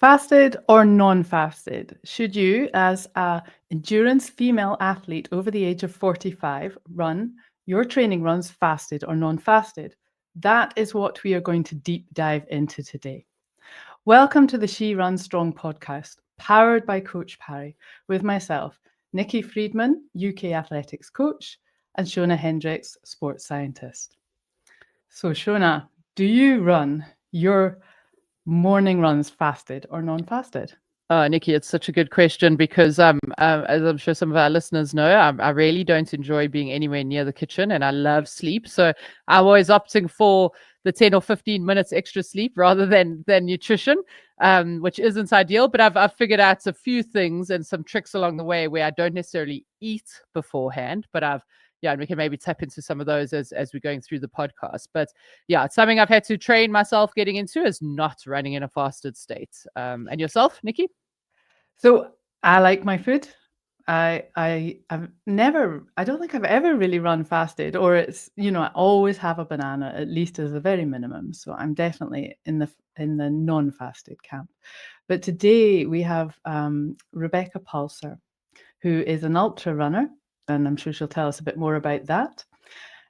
Fasted or non-fasted? Should you, as an endurance female athlete over the age of 45, run your training runs fasted or non-fasted? That is what we are going to deep dive into today. Welcome to the She Runs Strong podcast, powered by Coach Parry, with myself, Nicky Freedman, UK athletics coach, and Shona Hendricks, sports scientist. So Shona, do you run your morning runs fasted or non-fasted? Nicky, it's such a good question because as I'm sure some of our listeners know, I really don't enjoy being anywhere near the kitchen, and I love sleep. So I'm always opting for the 10 or 15 minutes extra sleep rather than nutrition, which isn't ideal. But I've figured out a few things and some tricks along the way where I don't necessarily eat beforehand, but and we can maybe tap into some of those as we're going through the podcast. But yeah, it's something I've had to train myself getting into, is not running in a fasted state. And yourself, Nicky? So I like my food. I don't think I've ever really run fasted, or it's, I always have a banana at least as a very minimum. So I'm definitely in the non-fasted camp. But today we have Rebecca Palser, who is an ultra runner, and I'm sure she'll tell us a bit more about that.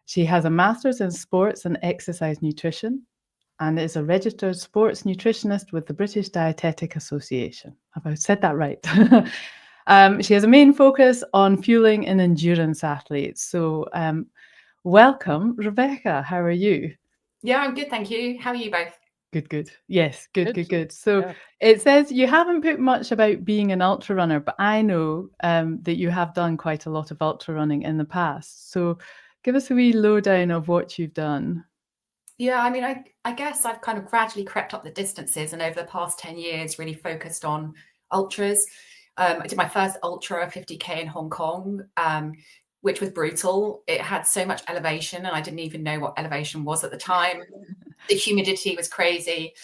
She has a master's in sports and exercise nutrition and is a registered sports nutritionist with the British Dietetic Association. Have I said that right? She has a main focus on fueling and endurance athletes. So welcome, Rebecca. How are you? Yeah, I'm good, thank you. How are you both? Good. Yes, good. So It says you haven't put much about being an ultra runner, but I know that you have done quite a lot of ultra running in the past. So give us a wee lowdown of what you've done. Yeah, I mean, I guess I've kind of gradually crept up the distances, and over the past 10 years really focused on ultras. I did my first ultra 50K in Hong Kong, which was brutal. It had so much elevation, and I didn't even know what elevation was at the time. The humidity was crazy.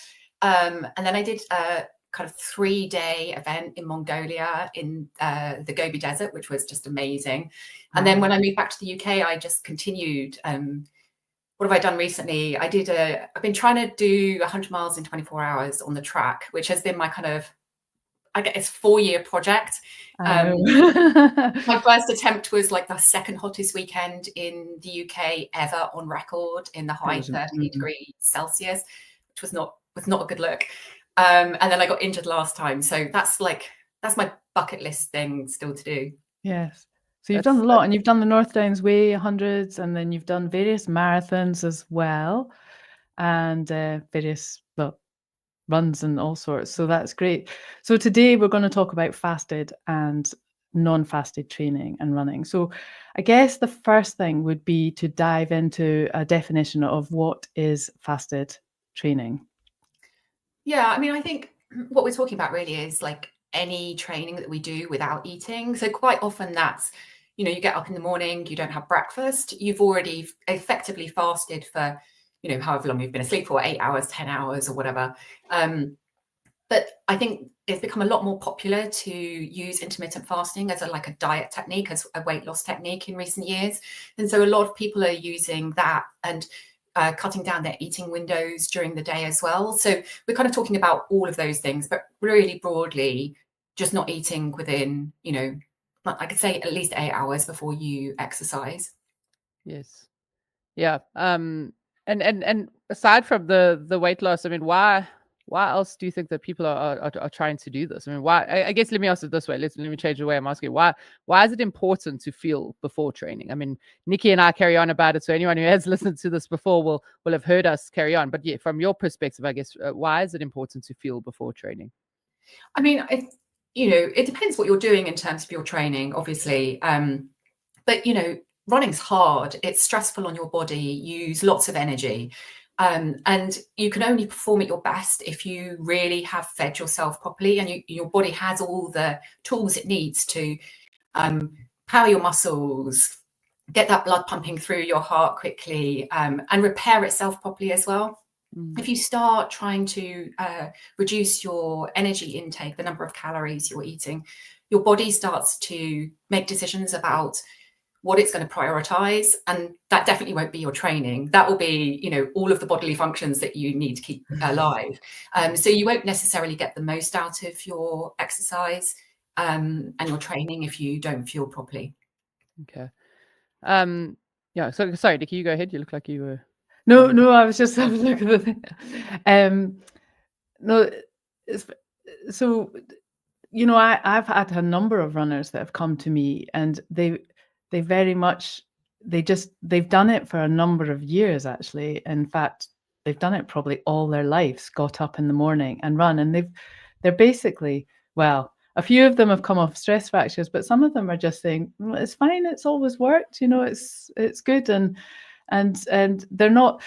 And then I did a kind of 3-day event in Mongolia in the Gobi Desert, which was just amazing. And then when I moved back to the UK, I just continued. What have I done recently? I've been trying to do 100 miles in 24 hours on the track, which has been my kind of, I guess, 4-year project. My first attempt was like the second hottest weekend in the UK ever on record, in the high 30 degrees Celsius, which was not a good look. And then I got injured last time. So that's my bucket list thing still to do. Yes. So you've done a lot, and you've done the North Downs Way 100s, and then you've done various marathons as well, and various runs and all sorts. So that's great. So today we're going to talk about fasted and non-fasted training and running. So I guess the first thing would be to dive into a definition of what is fasted training. Yeah, I mean, I think what we're talking about really is like any training that we do without eating. So quite often that's, you get up in the morning, you don't have breakfast, you've already effectively fasted for, however long you've been asleep for, 8 hours, 10 hours or whatever. But I think it's become a lot more popular to use intermittent fasting as a diet technique, as a weight loss technique in recent years. And so a lot of people are using that and cutting down their eating windows during the day as well. So we're kind of talking about all of those things, but really broadly, just not eating within, I could say at least 8 hours before you exercise. Yes. Yeah. And aside from the weight loss, I mean, why else do you think that people are trying to do this? I mean, why? I guess let me ask it this way. Let me change the way I'm asking. Why is it important to fuel before training? I mean, Nicky and I carry on about it, so anyone who has listened to this before will have heard us carry on. But yeah, from your perspective, I guess, why is it important to fuel before training? I mean, it depends what you're doing in terms of your training, obviously. But running's hard. It's stressful on your body. You use lots of energy. And you can only perform at your best if you really have fed yourself properly, and your body has all the tools it needs to power your muscles, get that blood pumping through your heart quickly, and repair itself properly as well. If you start trying to reduce your energy intake, the number of calories you're eating, your body starts to make decisions about what it's going to prioritize, and that definitely won't be your training. That will be, all of the bodily functions that you need to keep alive. So you won't necessarily get the most out of your exercise and your training if you don't fuel properly. Okay. Yeah. So sorry, Nicky, you go ahead. You look like you were. No, I was just having a look at the thing. No, so I've had a number of runners that have come to me, and they've done it for a number of years, actually. In fact, they've done it probably all their lives, got up in the morning and run, and they're basically, well, a few of them have come off stress fractures, but some of them are just saying, well, it's fine, it's always worked, it's good, and they're not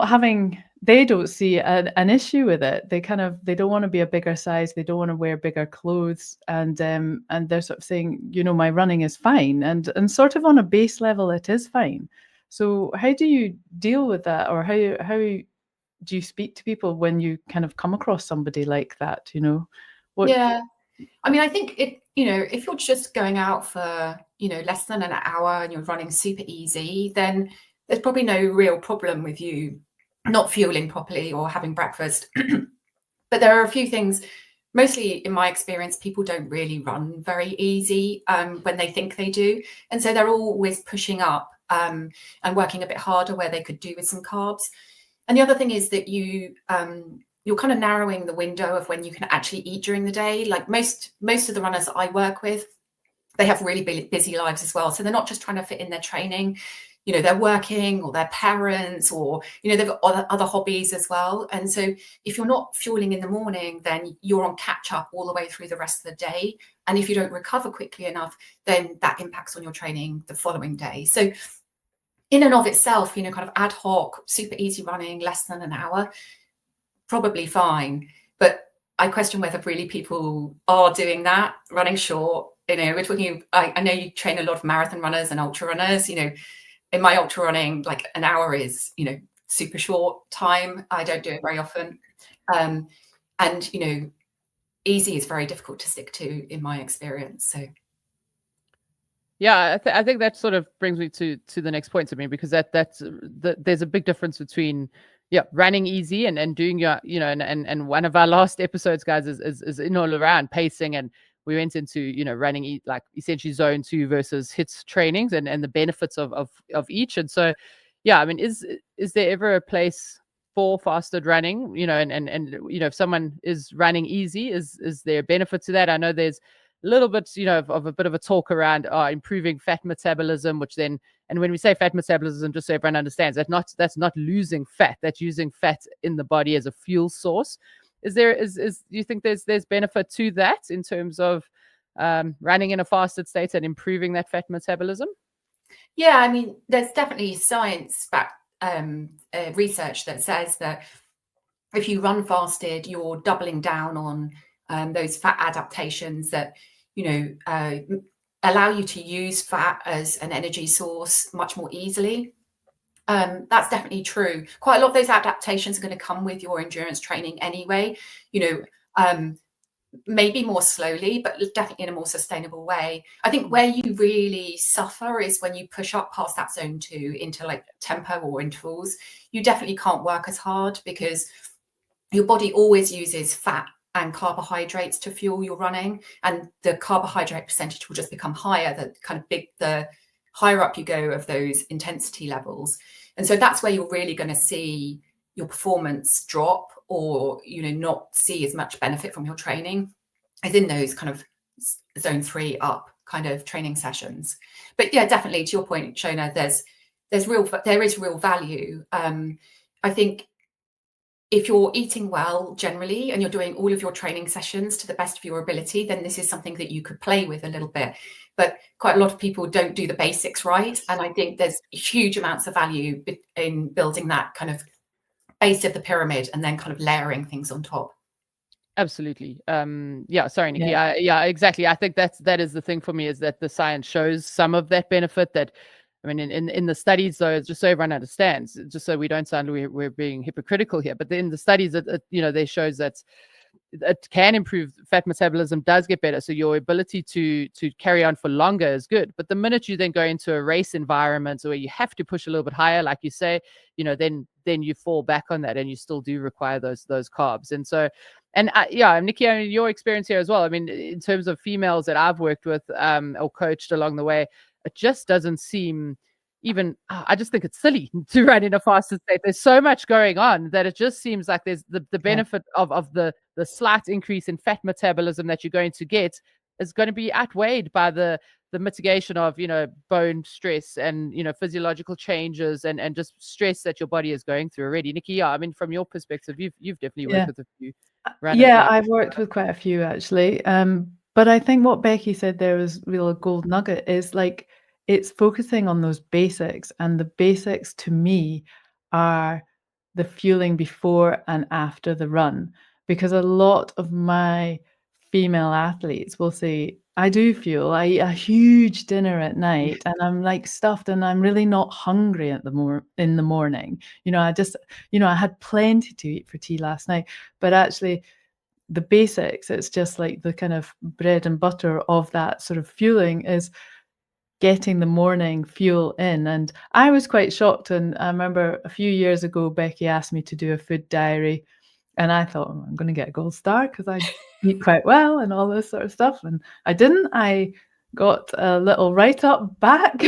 having, they don't see an issue with it. They don't want to be a bigger size, they don't want to wear bigger clothes, and they're sort of saying, my running is fine, and sort of on a base level it is fine. So how do you deal with that, or how do you speak to people when you kind of come across somebody like that? Yeah, I mean, I think if you're just going out for less than an hour and you're running super easy, then there's probably no real problem with you not fueling properly or having breakfast. But there are a few things, mostly in my experience, people don't really run very easy when they think they do. And so they're always pushing up and working a bit harder where they could do with some carbs. And the other thing is that you're kind of narrowing the window of when you can actually eat during the day. Like most of the runners that I work with, they have really busy lives as well. So they're not just trying to fit in their training. They're working, or they're parents, or, they've got other hobbies as well. And so if you're not fueling in the morning, then you're on catch up all the way through the rest of the day. And if you don't recover quickly enough, then that impacts on your training the following day. So in and of itself, kind of ad hoc, super easy running, less than an hour, probably fine. But I question whether really people are doing that, running short. We're talking, I know you train a lot of marathon runners and ultra runners, in my ultra running, like an hour is, super short time. I don't do it very often. And, easy is very difficult to stick to in my experience. So. Yeah, I think that sort of brings me to the next point. I mean, because there's a big difference between running easy and doing your, and one of our last episodes, guys, is in all around pacing, and we went into, running like essentially zone 2 versus HIIT trainings and the benefits of each. And so, I mean, is there ever a place for fasted running, and if someone is running easy, is there a benefit to that? I know there's a little bit, of a bit of a talk around improving fat metabolism, which then, and when we say fat metabolism, just so everyone understands, that's not losing fat, that's using fat in the body as a fuel source. Do you think there's benefit to that in terms of running in a fasted state and improving that fat metabolism? Yeah, I mean, there's definitely science-backed research that says that if you run fasted, you're doubling down on those fat adaptations that allow you to use fat as an energy source much more easily. That's definitely true. Quite a lot of those adaptations are going to come with your endurance training anyway, maybe more slowly, but definitely in a more sustainable way. I think where you really suffer is when you push up past that zone 2 into like tempo or intervals. You definitely can't work as hard because your body always uses fat and carbohydrates to fuel your running, and the carbohydrate percentage will just become higher the higher up you go of those intensity levels. And so that's where you're really going to see your performance drop, or not see as much benefit from your training as in those kind of zone 3 up kind of training sessions. But yeah, definitely to your point, Shona, there is real value. I think if you're eating well generally and you're doing all of your training sessions to the best of your ability, then this is something that you could play with a little bit. But quite a lot of people don't do the basics right. And I think there's huge amounts of value in building that kind of base of the pyramid and then kind of layering things on top. Absolutely. Sorry, Nicky. Yeah. Exactly. I think that is the thing for me, is that the science shows some of that benefit. That, I mean, in the studies, though, just so everyone understands, just so we don't sound we're being hypocritical here, but in the studies, they shows that it can improve fat metabolism, does get better. So your ability to carry on for longer is good. But the minute you then go into a race environment where you have to push a little bit higher, like you say, then you fall back on that, and you still do require those carbs. And so, and Nicky, I mean, your experience here as well. I mean, in terms of females that I've worked with or coached along the way, it just doesn't seem even, I just think it's silly to run in a fasted state. There's so much going on that it just seems like there's the benefit of the slight increase in fat metabolism that you're going to get is going to be outweighed by the mitigation of, bone stress and, physiological changes and just stress that your body is going through already. Nicky, I mean, from your perspective, you've definitely worked with a few runners. Yeah, I've worked with quite a few actually. But I think what Becky said there was real gold nugget is like, it's focusing on those basics, and the basics to me are the fueling before and after the run, because a lot of my female athletes will say, I do fuel, I eat a huge dinner at night and I'm like stuffed and I'm really not hungry in the morning. I had plenty to eat for tea last night, but actually the basics, it's just like the kind of bread and butter of that sort of fueling is getting the morning fuel in. And I was quite shocked. And I remember a few years ago, Becky asked me to do a food diary. And I thought, I'm going to get a gold star because I eat quite well and all this sort of stuff. And I didn't. I got a little write-up back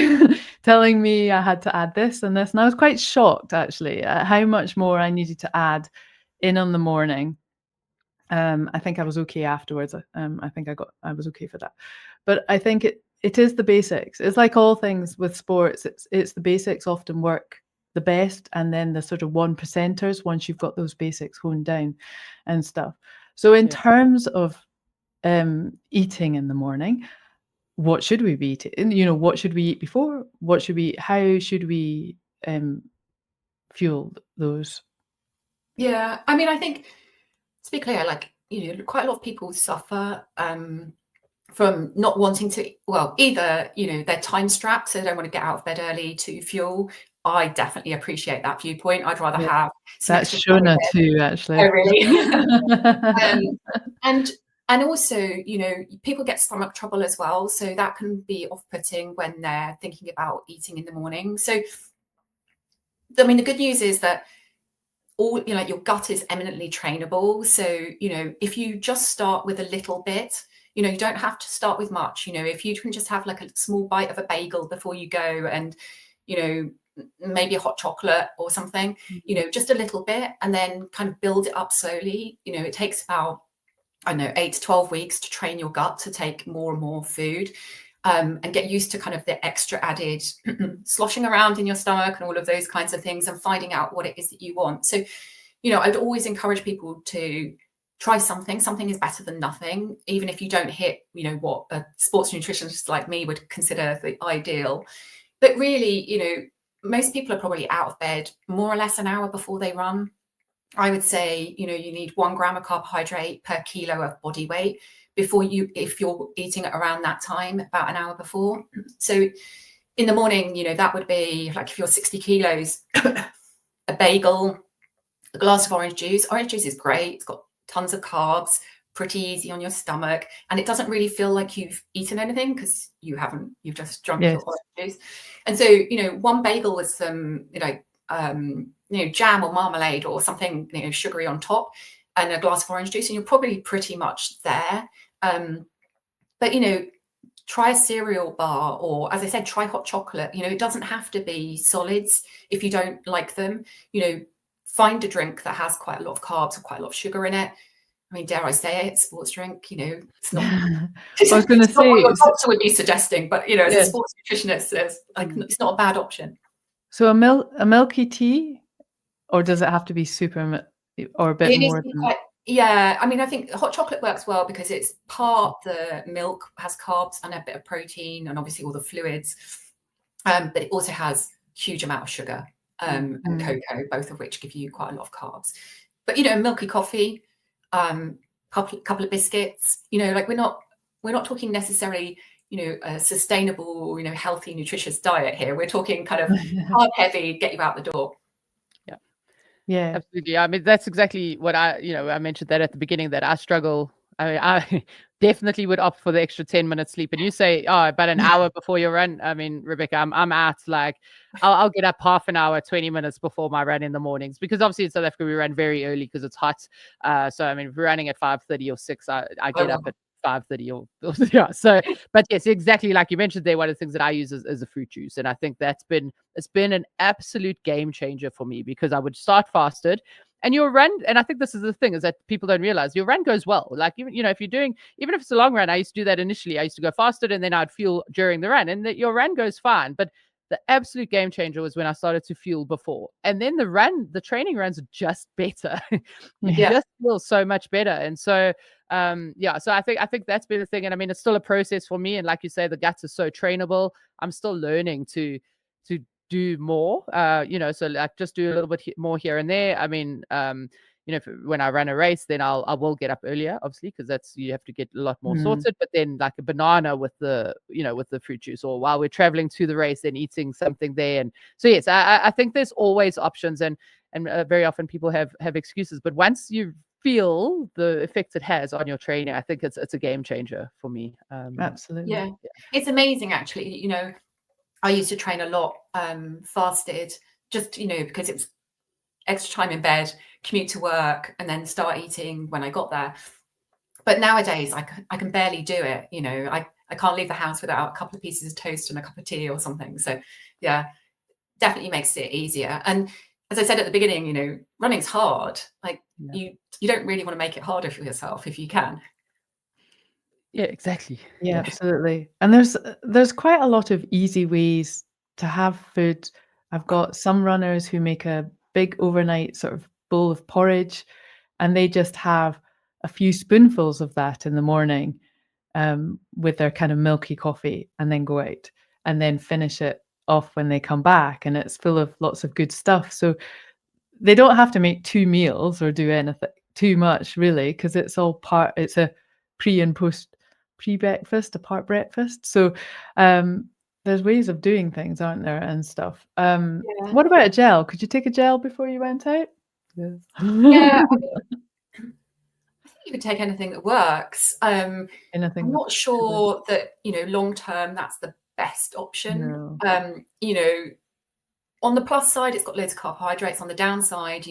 telling me I had to add this and this. And I was quite shocked, actually, at how much more I needed to add in on the morning. I think I was okay afterwards. I think I was okay for that. But I think it is the basics. It's like all things with sports. It's the basics often work the best, and then the sort of 1%ers once you've got those basics honed down and stuff. So in terms of eating in the morning, what should we be eating? What should we eat before? How should we fuel those? Yeah, I mean, I think, to be clear, like, quite a lot of people suffer from not wanting to, either, they're time strapped, so they don't want to get out of bed early to fuel. I definitely appreciate that viewpoint. I'd rather have some that's Shona too, actually. Oh, really? And also, people get stomach trouble as well, so that can be off-putting when they're thinking about eating in the morning. So, I mean, the good news is that your gut is eminently trainable. So, if you just start with a little bit, you don't have to start with much. If you can just have like a small bite of a bagel before you go, and, maybe a hot chocolate or something, just a little bit, and then kind of build it up slowly. It takes about, 8 to 12 weeks to train your gut to take more and more food. And get used to kind of the extra added sloshing around in your stomach and all of those kinds of things, and finding out what it is that you want. So, I'd always encourage people to try something. Something is better than nothing, even if you don't hit, what a sports nutritionist like me would consider the ideal. But really, most people are probably out of bed more or less an hour before they run. I would say, you need 1 gram of carbohydrate per kilo of body weight if you're eating at around that time, about an hour before. So in the morning, that would be like, if you're 60 kilos, a bagel, a glass of orange juice. Orange juice is great. It's got tons of carbs, pretty easy on your stomach, and it doesn't really feel like you've eaten anything because you've just drunk your orange juice. And so, 1 bagel with some, jam or marmalade or something, sugary on top, and a glass of orange juice, and you're probably pretty much there. But, try a cereal bar, or, as I said, try hot chocolate. It doesn't have to be solids if you don't like them. Find a drink that has quite a lot of carbs or quite a lot of sugar in it. I mean, dare I say it, sports drink, it's not. I was going to say, what your doctor would be suggesting, but as a sports nutritionist, it's not a bad option. So a milky tea, or does it have to be super, or a bit more? Yeah, I mean, I think hot chocolate works well because it's part the milk has carbs and a bit of protein and obviously all the fluids, but it also has a huge amount of sugar and cocoa, both of which give you quite a lot of carbs. But milky coffee, couple of biscuits. Like we're not talking necessarily a sustainable, healthy, nutritious diet here. We're talking kind of carb heavy, get you out the door. Yeah. Absolutely. I mean, that's exactly what I mentioned that at the beginning, that I struggle. I mean, I definitely would opt for the extra 10 minutes sleep. And you say, oh, about an hour before your run. I mean, Rebecca, I'm out. Like, I'll get up half an hour, 20 minutes before my run in the mornings, because obviously in South Africa we run very early because it's hot. So I mean, if we're running at 5:30 or 6, I get up at 5:30 or yeah. So, but yes, exactly like you mentioned there, one of the things that I use is a fruit juice, and I think it's been an absolute game changer for me, because I would start fasted, and your run, and I think this is the thing, is that people don't realize your run goes well. Like, even if you're doing, even if it's a long run, I used to do that initially. I used to go fasted, and then I'd fuel during the run, and your run goes fine. But the absolute game changer was when I started to fuel before, and then the training runs are just better. You just feel so much better, and so so I think that's been the thing. And I mean, it's still a process for me, and like you say, the guts are so trainable. I'm still learning to do more, so like just do a little bit more here and there. I mean, when I run a race, then I will get up earlier, obviously, because that's, you have to get a lot more sorted. But then like a banana with the fruit juice, or while we're traveling to the race, then eating something there. And so yes, I think there's always options, and very often people have excuses, but once you feel the effects it has on your training, I think it's a game changer for me. Absolutely. Yeah, it's amazing actually. I used to train a lot fasted, just because it was extra time in bed, commute to work, and then start eating when I got there. But nowadays I can barely do it. I can't leave the house without a couple of pieces of toast and a cup of tea or something. So yeah, definitely makes it easier. And as I said at the beginning, running's hard. Like you don't really want to make it harder for yourself if you can. Yeah, exactly. Yeah, absolutely. And there's quite a lot of easy ways to have food. I've got some runners who make a big overnight sort of bowl of porridge, and they just have a few spoonfuls of that in the morning with their kind of milky coffee, and then go out and then finish it off when they come back, and it's full of lots of good stuff. So they don't have to make 2 meals or do anything too much, really, because it's a pre and post pre-breakfast, a part breakfast. So there's ways of doing things, aren't there, and stuff. What about a gel? Could you take a gel before you went out? Yeah, I think you could take anything that works. I'm not sure that long term that's the best option. No. On the plus side, it's got loads of carbohydrates. On the downside,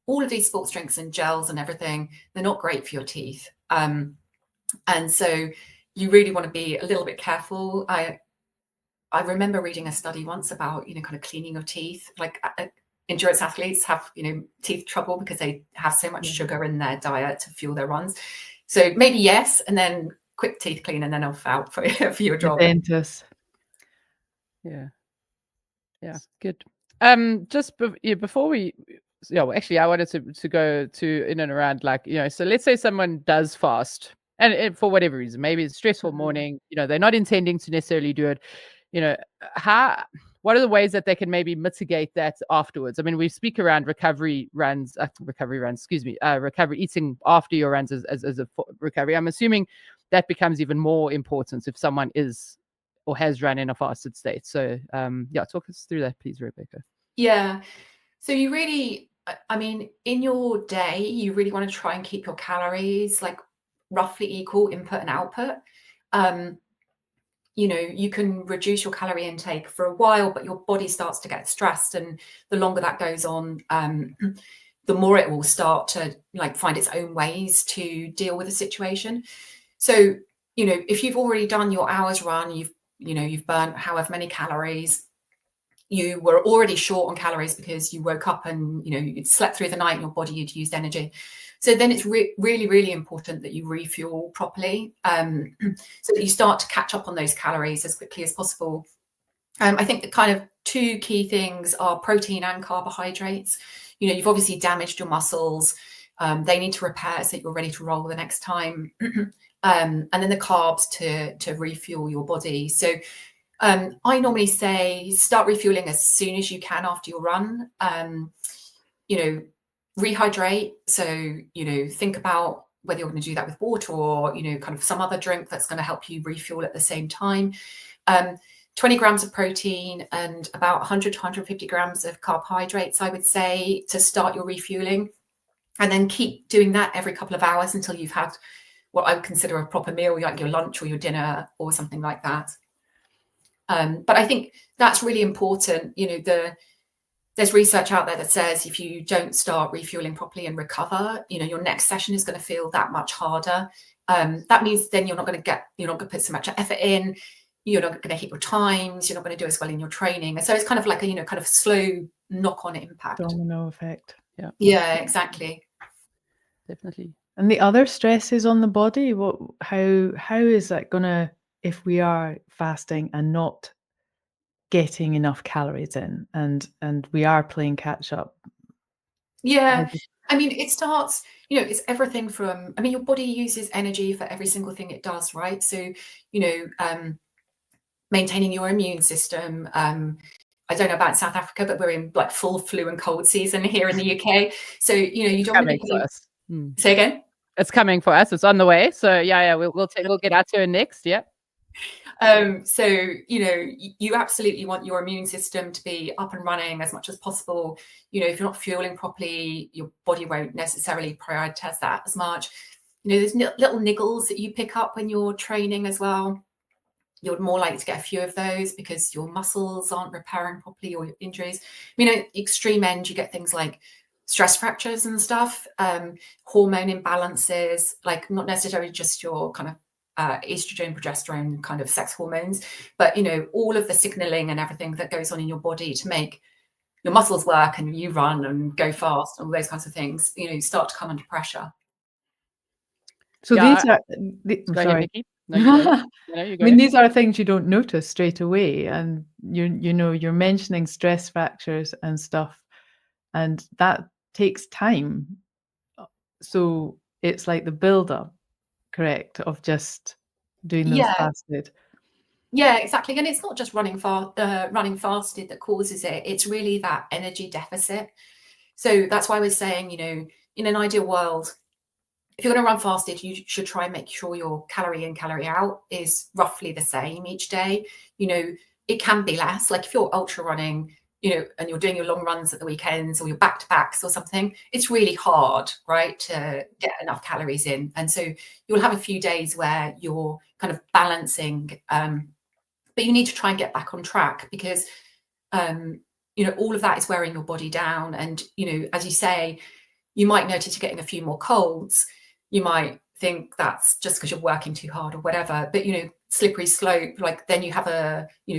all of these sports drinks and gels and everything, they're not great for your teeth. And so you really want to be a little bit careful. I remember reading a study once about, kind of cleaning your teeth. Like endurance athletes have, teeth trouble because they have so much sugar in their diet to fuel their runs. So maybe yes, and then quick teeth clean, and then off out for your job. Dentist. Yeah, good. Just before we, actually, I wanted to go to in and around, like, so let's say someone does fast, and for whatever reason, maybe it's a stressful morning, they're not intending to necessarily do it. What are the ways that they can maybe mitigate that afterwards? I mean, we speak around recovery eating after your runs as a recovery. I'm assuming that becomes even more important if someone is or has run in a fasted state. So talk us through that, please, Rebecca. Yeah. So you really, I mean, in your day, you really want to try and keep your calories like roughly equal input and output. You can reduce your calorie intake for a while, but your body starts to get stressed, and the longer that goes on, the more it will start to find its own ways to deal with the situation. So, if you've already done your hours run, you've burnt however many calories, you were already short on calories because you woke up and you'd slept through the night and your body had used energy. So then it's really, really important that you refuel properly, so that you start to catch up on those calories as quickly as possible. I think the kind of 2 key things are protein and carbohydrates. You've obviously damaged your muscles. They need to repair so that you're ready to roll the next time. And then the carbs to refuel your body. So I normally say start refueling as soon as you can after your run. Rehydrate. So, think about whether you're going to do that with water or, kind of some other drink that's going to help you refuel at the same time. 20 grams of protein and about 100 to 150 grams of carbohydrates, I would say, to start your refueling. And then keep doing that every couple of hours until you've had what I would consider a proper meal, like your lunch or your dinner or something like that. But I think that's really important. There's research out there that says if you don't start refueling properly and recover, your next session is going to feel that much harder. That means then you're not going to put so much effort in. You're not going to hit your times. You're not going to do as well in your training. And so it's kind of like a, kind of slow knock-on impact. Domino effect. Yeah. Yeah, exactly. Definitely. And the other stresses on the body, how is that gonna, if we are fasting and not getting enough calories in, and we are playing catch up? Yeah, I mean, it starts, it's everything from, your body uses energy for every single thing it does, right? So, maintaining your immune system. I don't know about South Africa, but we're in like full flu and cold season here in the UK. So, you don't want to be... Say again? It's coming for us. It's on the way. So we'll get out to it next. Yeah. So, you absolutely want your immune system to be up and running as much as possible. If you're not fueling properly, your body won't necessarily prioritize that as much. There's little niggles that you pick up when you're training as well. You're more likely to get a few of those because your muscles aren't repairing properly or your injuries. Extreme end, you get things like stress fractures and stuff, hormone imbalances, like not necessarily just your kind of estrogen, progesterone kind of sex hormones, but all of the signaling and everything that goes on in your body to make your muscles work and you run and go fast, all those kinds of things, start to come under pressure. So these are sorry. These are things you don't notice straight away, and you're mentioning stress fractures and stuff, and that takes time. So it's like the build-up, correct, of just doing those fasted. Yeah, exactly. And it's not just running fasted that causes it. It's really that energy deficit. So that's why we're saying, in an ideal world, if you're going to run fasted, you should try and make sure your calorie in, calorie out is roughly the same each day. It can be less. Like if you're ultra running, and you're doing your long runs at the weekends or your back-to-backs or something, it's really hard, right, to get enough calories in. And so you'll have a few days where you're kind of balancing, but you need to try and get back on track because, all of that is wearing your body down. And, as you say, you might notice you're getting a few more colds. You might think that's just because you're working too hard or whatever, but, slippery slope, like then you have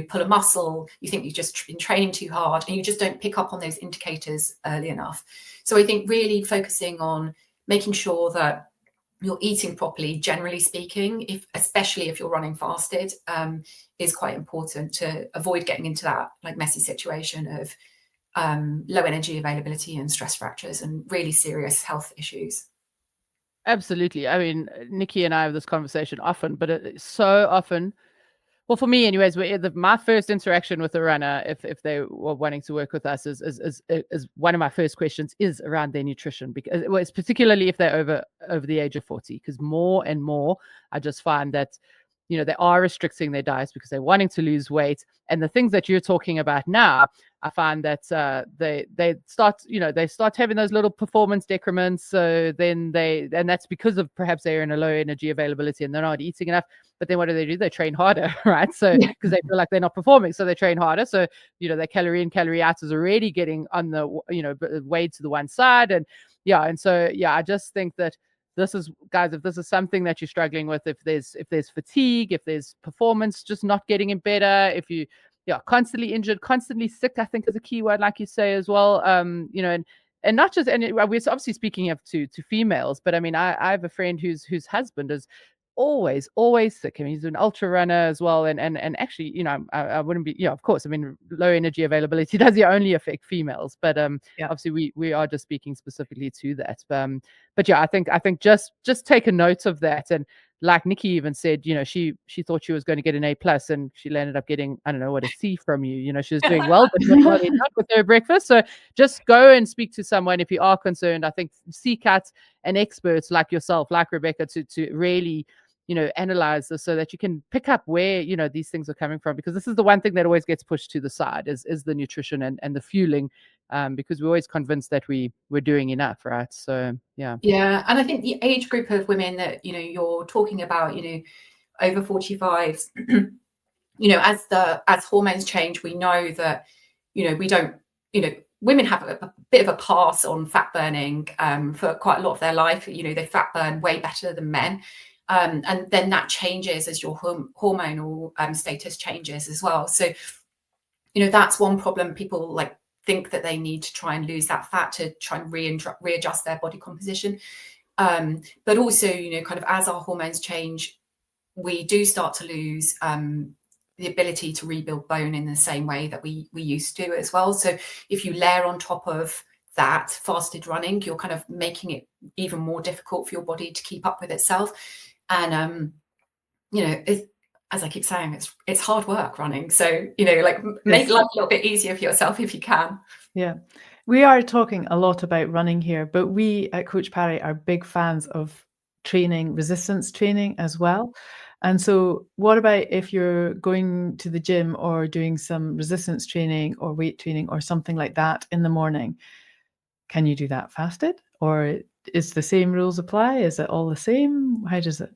pull a muscle, you think you've just been training too hard and you just don't pick up on those indicators early enough. So I think really focusing on making sure that you're eating properly, generally speaking, especially if you're running fasted, is quite important to avoid getting into that like messy situation of low energy availability and stress fractures and really serious health issues. Absolutely. I mean, Nicky and I have this conversation often, but it's so often, well, for me anyways, my first interaction with a runner, if they were wanting to work with us, is one of my first questions is around their nutrition, because it's particularly if they're over the age of 40, because more and more I just find that they are restricting their diets because they're wanting to lose weight. And the things that you're talking about now, I find that they start having those little performance decrements. So then and that's because of perhaps they're in a low energy availability and they're not eating enough. But then what do? They train harder, right? So because they feel like they're not performing, so they train harder. So their calorie in, calorie out is already getting on the way to the one side, and I just think that this is, guys, if this is something that you're struggling with, if there's fatigue, if there's performance just not getting in better, if you constantly injured, constantly sick, I think is a key word, like you say as well. And not just, and we're obviously speaking of to females, but I mean, I have a friend whose husband is always sick. I mean, he's an ultra runner as well, and actually, I wouldn't be, of course, I mean, low energy availability does only affect females, but obviously we are just speaking specifically to that. But I think just take a note of that. And like Nicky even said, she thought she was going to get an A+, and she ended up getting, I don't know, what, a C from you. She was doing well, but not enough with her breakfast. So just go and speak to someone if you are concerned. I think seek out an expert like yourself, like Rebecca, to really analyze this so that you can pick up where, these things are coming from, because this is the one thing that always gets pushed to the side is the nutrition and the fueling, because we're always convinced that we're doing enough, right? So, yeah. Yeah. And I think the age group of women that, you're talking about, over 45, as hormones change, we know that, we don't, women have a bit of a pass on fat burning for quite a lot of their life. They fat burn way better than men. And then that changes as your hormonal status changes as well. So, that's one problem. People think that they need to try and lose that fat to try and readjust their body composition. But also, kind of as our hormones change, we do start to lose the ability to rebuild bone in the same way that we used to as well. So if you layer on top of that fasted running, you're kind of making it even more difficult for your body to keep up with itself. And, as I keep saying, it's hard work running. So, make life a little bit easier for yourself if you can. Yeah. We are talking a lot about running here, but we at Coach Parry are big fans of training, resistance training as well. And so what about if you're going to the gym or doing some resistance training or weight training or something like that in the morning? Can you do that fasted, or is the same rules apply? Is it all the same? How does it?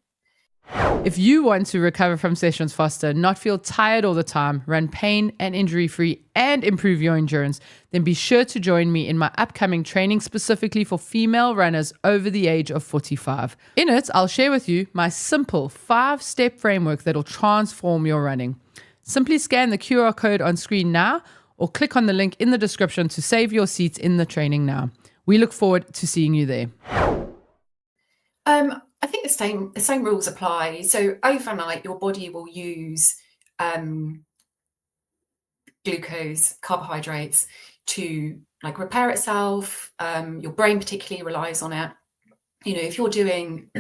If you want to recover from sessions faster, not feel tired all the time, run pain and injury free, and improve your endurance, then be sure to join me in my upcoming training specifically for female runners over the age of 45. In it, I'll share with you my simple 5-step framework that will transform your running. Simply scan the QR code on screen now or click on the link in the description to save your seats in the training now. We look forward to seeing you there. I think the same rules apply. So overnight, your body will use glucose, carbohydrates to repair itself. Your brain particularly relies on it. If you're doing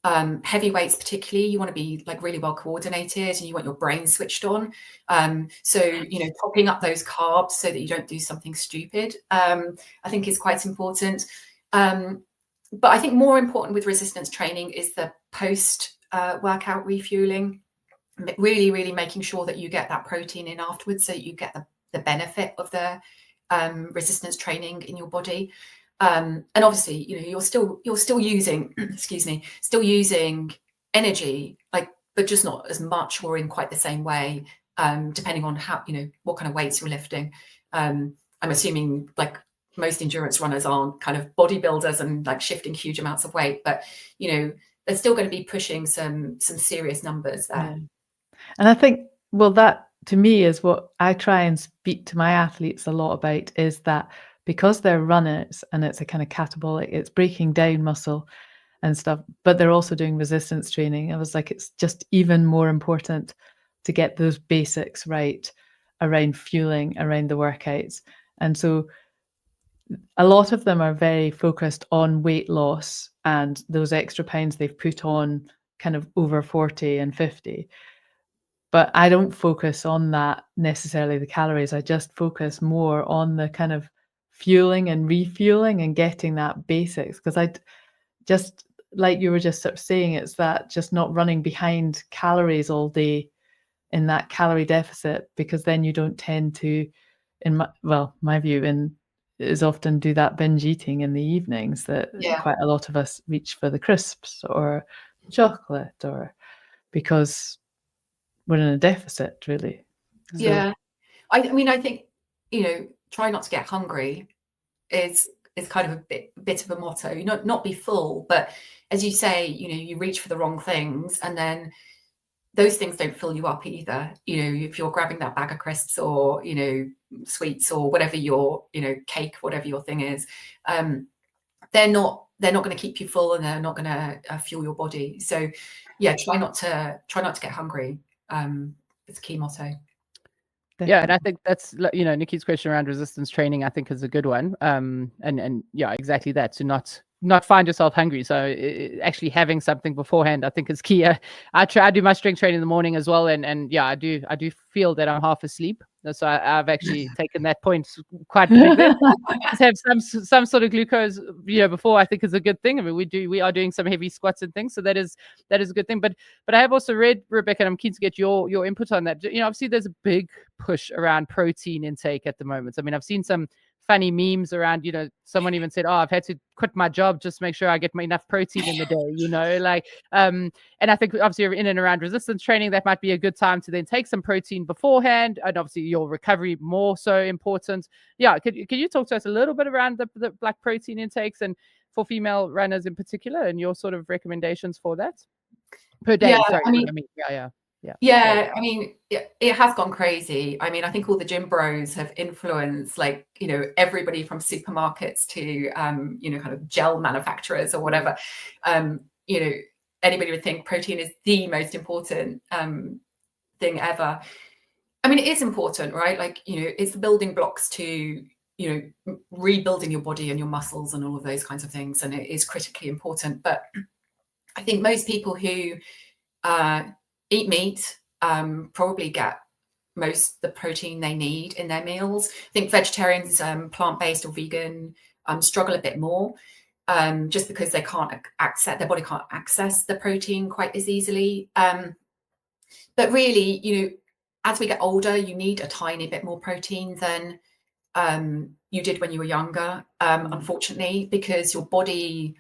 heavy weights, particularly, you want to be really well coordinated and you want your brain switched on. So topping up those carbs so that you don't do something stupid, I think is quite important. But I think more important with resistance training is the post workout refueling, really, really making sure that you get that protein in afterwards so that you get the benefit of the resistance training in your body. And obviously, you're still using, still using energy, but just not as much or in quite the same way, depending on how, what kind of weights you're lifting. I'm assuming most endurance runners aren't kind of bodybuilders and shifting huge amounts of weight, but they're still going to be pushing some serious numbers there. Yeah. And I think, that to me is what I try and speak to my athletes a lot about, is that because they're runners and it's a kind of catabolic, it's breaking down muscle and stuff, but they're also doing resistance training. I was like, it's just even more important to get those basics right around fueling, around the workouts. And so a lot of them are very focused on weight loss and those extra pounds they've put on kind of over 40 and 50. But I don't focus on that necessarily, the calories. I just focus more on the kind of fueling and refueling and getting that basics. Because I just, like you were just sort of saying, it's that just not running behind calories all day in that calorie deficit, because then you don't tend to, my view is often do that binge eating in the evenings that quite a lot of us reach for the crisps or chocolate, or because we're in a deficit, really. So. Yeah. I think, try not to get hungry is kind of a bit of a motto. Not be full, but as you say, you reach for the wrong things and then those things don't fill you up either. If you're grabbing that bag of crisps or, sweets or whatever your, cake, whatever your thing is, they're not going to keep you full and they're not going to fuel your body. So yeah, try not to get hungry. It's a key motto. Yeah, and I think that's, Nicky's question around resistance training, I think, is a good one. And yeah, exactly that, to not not find yourself hungry. So actually having something beforehand, I think, is key. I do my strength training in the morning as well, and yeah, I do feel that I'm half asleep. So I've actually taken that point quite big. Just have some sort of glucose, before, I think, is a good thing. I mean, we are doing some heavy squats and things, so that is a good thing. But I have also read, Rebecca, and I'm keen to get your input on that. Obviously there's a big push around protein intake at the moment. I mean, I've seen some funny memes around, someone even said, I've had to quit my job just to make sure I get enough protein in the day, and I think obviously in and around resistance training, that might be a good time to then take some protein beforehand, and obviously your recovery more so important. Yeah, can you talk to us a little bit around the black protein intakes, and for female runners in particular, and your sort of recommendations for that per day? Yeah, Sorry, I mean, yeah. I mean, it has gone crazy. I mean, I think all the gym bros have influenced, like, everybody from supermarkets to, kind of gel manufacturers or whatever. Anybody would think protein is the most important thing ever. I mean, it is important, right? Like, it's the building blocks to, rebuilding your body and your muscles and all of those kinds of things. And it is critically important. But I think most people who eat meat probably get most of the protein they need in their meals. I think vegetarians, plant-based or vegan, struggle a bit more, just because they can't their body can't access the protein quite as easily. But really, as we get older, you need a tiny bit more protein than you did when you were younger, unfortunately, because your body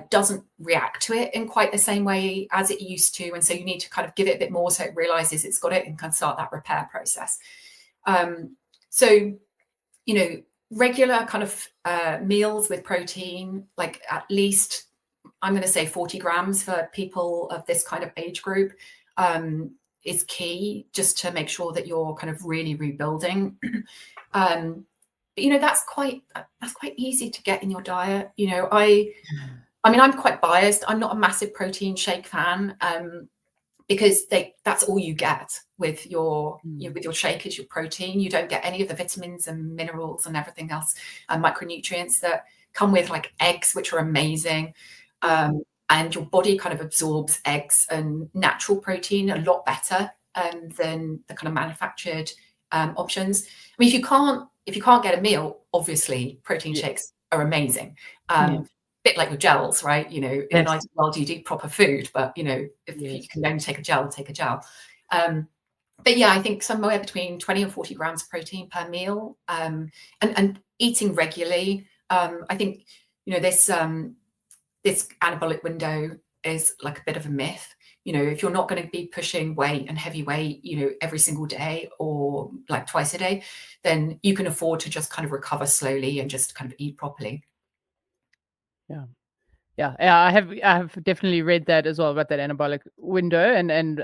doesn't react to it in quite the same way as it used to. And so you need to kind of give it a bit more so it realizes it's got it and can start that repair process. So, regular kind of meals with protein, like at least, I'm going to say 40 grams for people of this kind of age group, is key, just to make sure that you're kind of really rebuilding. But that's quite easy to get in your diet. I mean, I'm quite biased. I'm not a massive protein shake fan, because that's all you get with your shake is your protein. You don't get any of the vitamins and minerals and everything else, and micronutrients that come with, like eggs, which are amazing. And your body kind of absorbs eggs and natural protein a lot better than the kind of manufactured options. I mean, if you can't get a meal, obviously protein shakes are amazing. Bit like with gels, right? In an ideal world, you'd eat proper food, but if you can only take a gel, take a gel. But yeah, I think somewhere between 20 and 40 grams of protein per meal, and eating regularly. I think this anabolic window is like a bit of a myth. If you're not going to be pushing weight and heavy weight, every single day or like twice a day, then you can afford to just kind of recover slowly and just kind of eat properly. Yeah, I have definitely read that as well about that anabolic window, and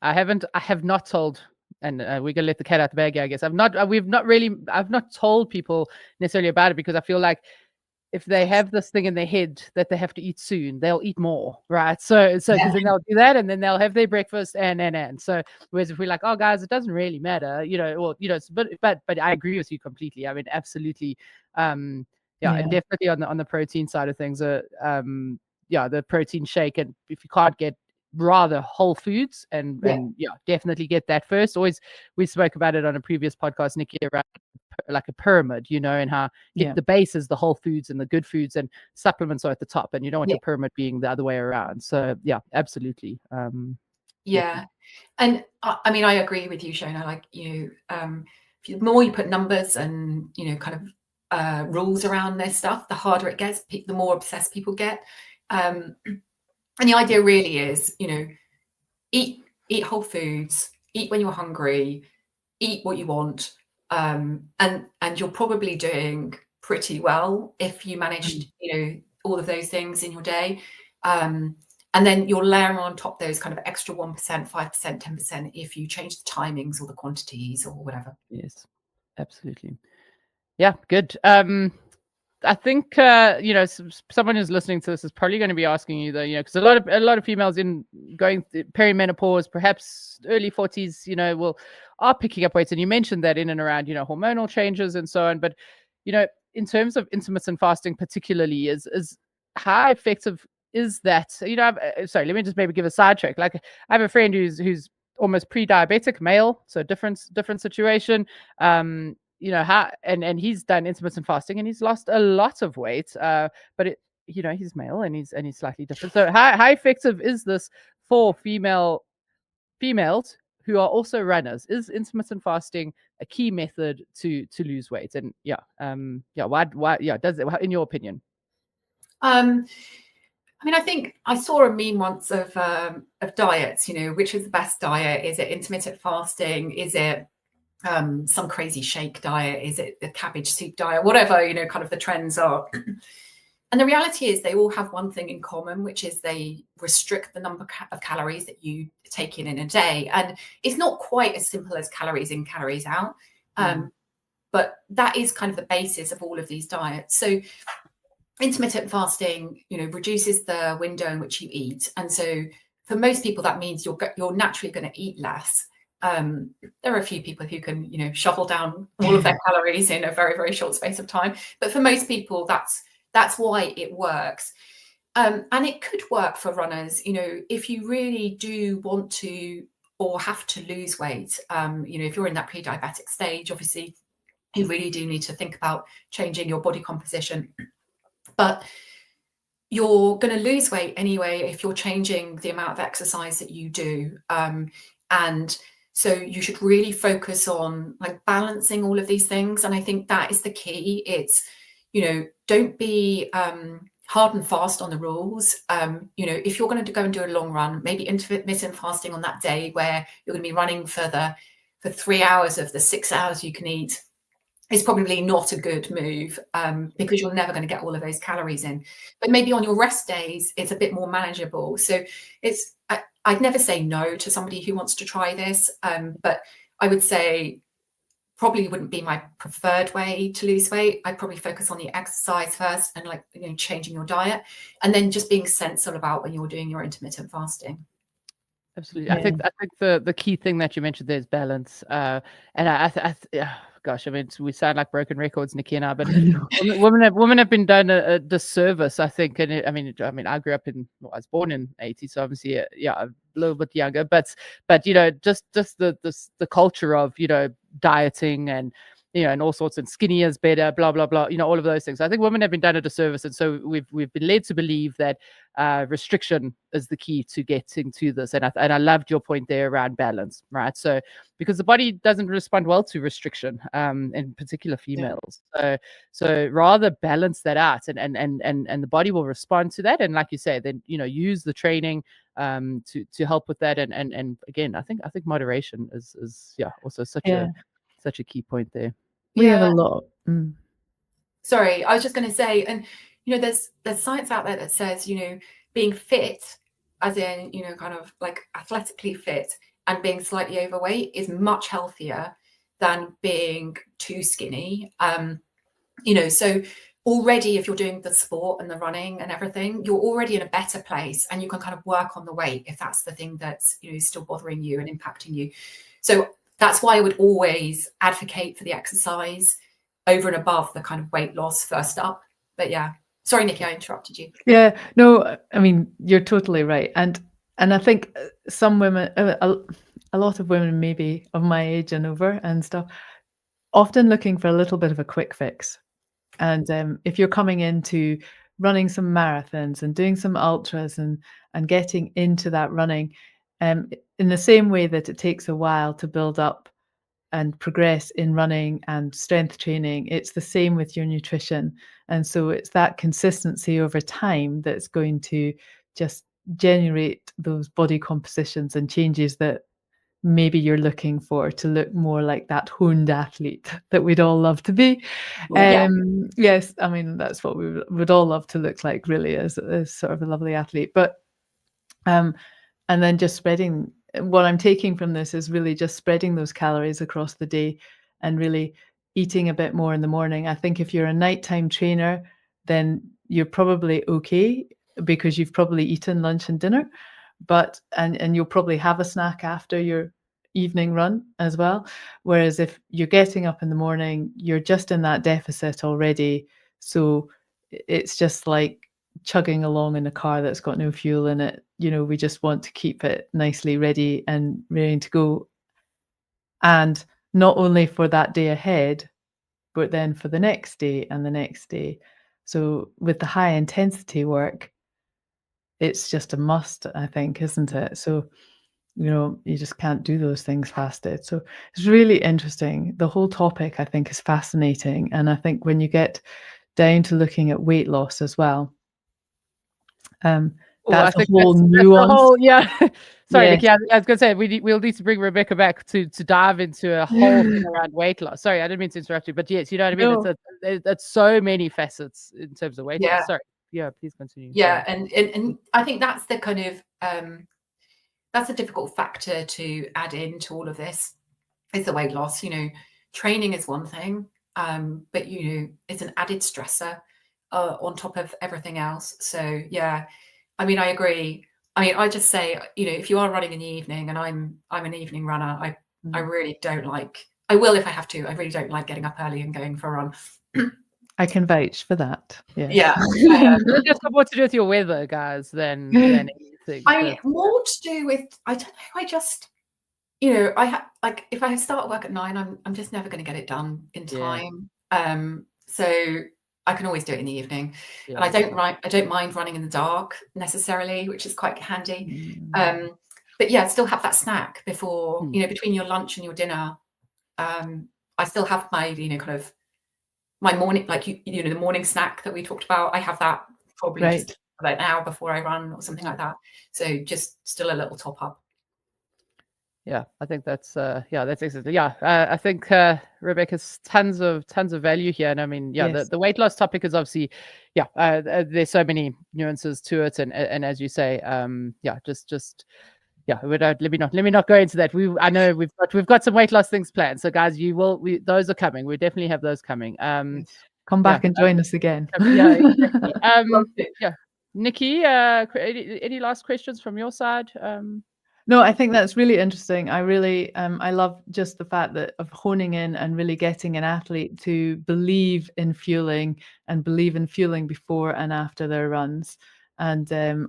I have not told, and we're gonna let the cat out the bag here, I guess. I've not told people necessarily about it, because I feel like if they have this thing in their head that they have to eat soon, they'll eat more, right? So because then they'll do that, and then they'll have their breakfast and so, whereas if we're like, oh guys, it doesn't really matter, but I agree with you completely. I mean, absolutely. And definitely on the protein side of things, the protein shake, and if you can't get rather whole foods, and definitely get that first. We spoke about it on a previous podcast, Nicky, around like a pyramid, and how the base is the whole foods and the good foods, and supplements are at the top, and you don't want your pyramid being the other way around. So absolutely. And I mean, I agree with you, Shona. Like, the more you put numbers and kind of rules around this stuff, the harder it gets, the more obsessed people get. And the idea really is, eat whole foods, eat when you're hungry, eat what you want, and you're probably doing pretty well if you managed, all of those things in your day. And then you're layering on top those kind of extra 1%, 5%, 10% if you change the timings or the quantities or whatever. Yes, absolutely. Yeah, good. I think someone who's listening to this is probably going to be asking you, though, because a lot of females in going through perimenopause, perhaps early 40s, are picking up weights, and you mentioned that in and around hormonal changes and so on. But in terms of intermittent fasting, particularly, is how effective is that? Sorry, let me just maybe give a sidetrack. Like, I have a friend who's almost pre-diabetic, male, so different situation. How and he's done intermittent fasting and he's lost a lot of weight. But he's male and he's slightly different. So how effective is this for females who are also runners? Is intermittent fasting a key method to lose weight? And why does it, in your opinion? I mean, I think I saw a meme once of diets, which is the best diet? Is it intermittent fasting? Is it some crazy shake diet? Is it the cabbage soup diet? Whatever, kind of the trends are. And the reality is they all have one thing in common, which is they restrict the number of calories that you take in a day. And it's not quite as simple as calories in, calories out. But that is kind of the basis of all of these diets. So intermittent fasting, reduces the window in which you eat. And so for most people, that means you're naturally going to eat less. There are a few people who can, shuffle down all of their calories in a very, very short space of time. But for most people, that's why it works. And it could work for runners, if you really do want to or have to lose weight. If you're in that pre-diabetic stage, obviously, you really do need to think about changing your body composition. But you're going to lose weight anyway if you're changing the amount of exercise that you do. And so you should really focus on like balancing all of these things. And I think that is the key. It's, don't be hard and fast on the rules. If you're going to go and do a long run, maybe intermittent fasting on that day where you're going to be running for 3 hours of the 6 hours you can eat, is probably not a good move because you're never going to get all of those calories in. But maybe on your rest days, it's a bit more manageable. So I'd never say no to somebody who wants to try this, but I would say probably wouldn't be my preferred way to lose weight. I'd probably focus on the exercise first and changing your diet, and then just being sensible about when you're doing your intermittent fasting. Absolutely. Yeah. I think the key thing that you mentioned there is balance. And gosh, I mean, we sound like broken records, Nicky and I, but women have been done a disservice, I think. And I grew up I was born in '80, so obviously, a little bit younger. But just the culture of dieting and and all sorts, and skinny is better, blah blah blah, all of those things. I think women have been done a disservice, and so we've been led to believe that restriction is the key to getting to this. And I loved your point there around balance, right? So because the body doesn't respond well to restriction, in particular females. Yeah. So rather balance that out, and the body will respond to that. And like you say, then use the training to help with that. And again, I think moderation is also such a key point there. We have a lot. Sorry, I was just going to say, and there's science out there that says being fit, as in kind of like athletically fit, and being slightly overweight is much healthier than being too skinny. So already, if you're doing the sport and the running and everything, you're already in a better place, and you can kind of work on the weight if that's the thing that's still bothering you and impacting you. So that's why I would always advocate for the exercise over and above the kind of weight loss first up. But yeah, sorry, Nicky, I interrupted you. Yeah, no, I mean, you're totally right. And I think some women, a lot of women maybe of my age and over and stuff, often looking for a little bit of a quick fix. And if you're coming into running some marathons and doing some ultras and getting into that running, in the same way that it takes a while to build up and progress in running and strength training, it's the same with your nutrition. And so it's that consistency over time that's going to just generate those body compositions and changes that maybe you're looking for to look more like that honed athlete that we'd all love to be. Yes, I mean, that's what we would all love to look like, really, as sort of a lovely athlete. But and then just spreading, what I'm taking from this is really just spreading those calories across the day and really eating a bit more in the morning. I think if you're a nighttime trainer, then you're probably okay because you've probably eaten lunch and dinner, but and you'll probably have a snack after your evening run as well. Whereas if you're getting up in the morning, you're just in that deficit already. So it's just like chugging along in a car that's got no fuel in it. You know, we just want to keep it nicely ready and ready to go. And not only for that day ahead, but then for the next day and the next day. So with the high intensity work, it's just a must, I think, isn't it? So, you know, you just can't do those things fasted. So it's really interesting. The whole topic, I think, is fascinating. And I think when you get down to looking at weight loss as well, that's a whole nuance. Yeah. Sorry, Yes. Nicky, I was going to say we'll need to bring Rebecca back to dive into a whole thing around weight loss. Sorry, I didn't mean to interrupt you, but yes, you know what I mean. No. It's so many facets in terms of weight Yeah. loss. Sorry, yeah, please continue. Yeah, and I think that's the kind of that's a difficult factor to add into all of this, is the weight loss. You know, training is one thing, but you know, it's an added stressor on top of everything else. So yeah, I mean, I agree. I mean, I just say, you know, if you are running in the evening, and I'm an evening runner, I really don't like. I will if I have to. I really don't like getting up early and going for a run. I can vouch for that. Yeah. Yeah. It's got more to do with your weather, guys, than anything. I mean, more to do with, I don't know. I just, you know, like if I start work at 9, I'm just never going to get it done in time. So I can always do it in the evening, and I don't mind running in the dark necessarily, which is quite handy. But yeah, still have that snack before, you know, between your lunch and your dinner. I still have my, you know, kind of my morning, like you know, the morning snack that we talked about. I have that probably just about an hour before I run or something like that. So just still a little top up. Yeah, I think that's that's excellent. Yeah, I think Rebecca's tons of value here, and I mean, the weight loss topic is obviously, there's so many nuances to it, and as you say, let me not go into that. I know we've got some weight loss things planned, so guys, those are coming. We definitely have those coming. Come back and join us again. Yeah, exactly. Nicky, any last questions from your side? No, I think that's really interesting. I really, I love just the fact that of honing in and really getting an athlete to believe in fueling and believe in fueling before and after their runs. And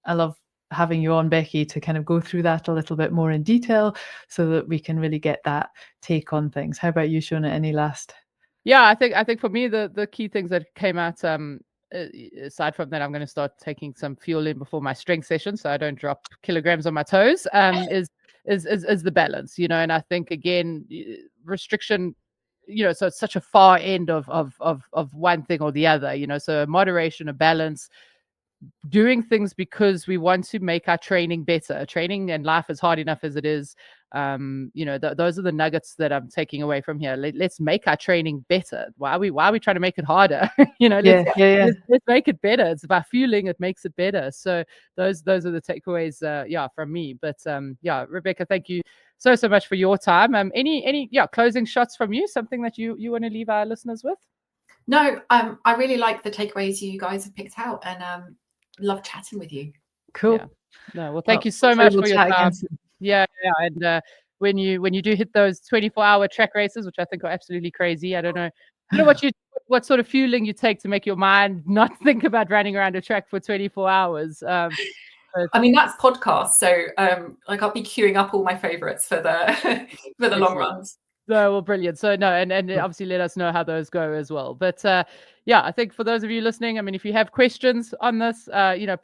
I love having you on, Becky, to kind of go through that a little bit more in detail so that we can really get that take on things. How about you, Shona? Any last? Yeah, I think for me, the key things that came out, aside from that, I'm going to start taking some fuel in before my strength session, so I don't drop kilograms on my toes. Is the balance, you know? And I think again, restriction, you know, so it's such a far end of one thing or the other, you know. So moderation, a balance, doing things because we want to make our training better. Training and life is hard enough as it is. You know, those are the nuggets that I'm taking away from here. Let's make our training better. Why are we trying to make it harder? You know, let's make it better. It's about fueling. It makes it better. So those are the takeaways, from me. But Rebecca, thank you so much for your time. Any closing shots from you? Something that you want to leave our listeners with? No, I really like the takeaways you guys have picked out, and love chatting with you. Cool. Yeah. No, well, thank you so much for your time. Yeah, and when you do hit those 24-hour track races, which I think are absolutely crazy. I don't know what sort of fueling you take to make your mind not think about running around a track for 24 hours. I mean, that's podcast, so like I'll be queuing up all my favorites for the long runs. No, well, brilliant. So no, and obviously let us know how those go as well. But I think for those of you listening, I mean, if you have questions on this,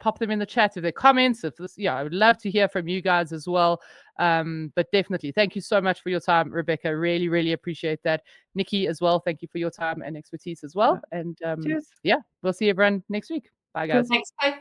pop them in the chat. If they're comments, I would love to hear from you guys as well. But definitely, thank you so much for your time, Rebecca. Really, really appreciate that. Nicky as well. Thank you for your time and expertise as well. And cheers. We'll see everyone next week. Bye, guys. Thanks. Bye.